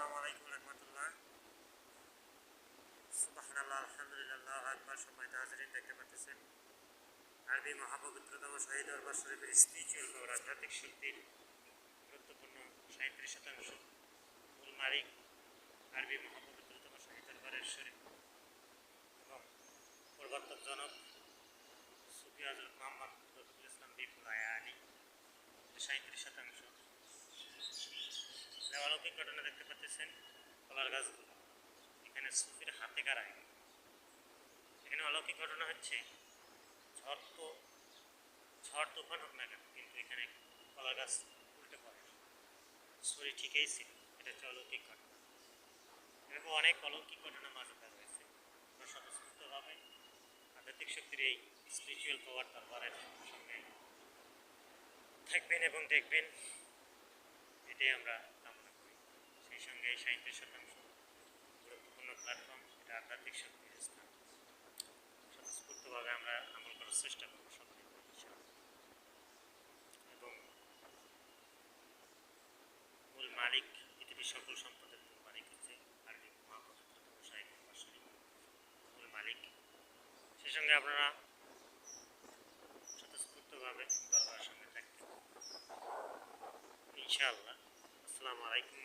আসসালামু আলাইকুম রহমতুল্লাহ। সুবহানাল্লাহ, আলহামদুলিল্লাহ, আকবার। সম্মানিত হাজিরিন, দেখতে পাচ্ছেন আরবি মহাপবিত্রতম শহীদ দরবার শরীফের স্পিরিচুয়াল পাওয়ার, আধ্যাত্মিক শক্তির গুরুত্বপূর্ণ 37% মূল মালিক আরবি মহাপবিত্রতম শহীদ দরবারের শরীফ এবং প্রবর্তক জনক সুফি হযরত মুহাম্মদ রফিকুল ইসলাম বিপুল আলী 37%। অলৌকিক ঘটনা দেখতে পাচ্ছেন কলার গাছগুলো, এখানে সুফির হাতে গাড়ায়। এখানে অলৌকিক ঘটনা হচ্ছে, ঝড় তুফান হোক না কেন, কিন্তু এখানে কলা গাছ উল্টে পড়ে, শরীর ঠিকই ছিল। এটা হচ্ছে অলৌকিক ঘটনা। এরকম অনেক অলৌকিক ঘটনা মাঝে রয়েছে। আমরা স্বতঃস্ফূর্তভাবে আধ্যাত্মিক শক্তির এই স্পিরিচুয়াল পাওয়ার দরবারের সঙ্গে থাকবেন এবং দেখবেন, এটাই আমরা কামনা করি। সেই সঙ্গে এই 37% গুরুত্বপূর্ণ প্ল্যাটফর্ম, এটা আধ্যাত্মিক শক্তির স্থান। স্বতঃস্ফূর্তভাবে আমরা আমল করার চেষ্টা করবো সকলে এবং মূল মালিক, পৃথিবীর সকল সম্পদের মূল মালিক হচ্ছে আরবি মহাপবিত্রতম শহীদ দরবার শরীফ মূল মালিক। সেই সঙ্গে আপনারা স্বতঃস্ফূর্তভাবে দরবারের সঙ্গে থাকবেন ইনশাআল্লাহ। আসসালামু আলাইকুম।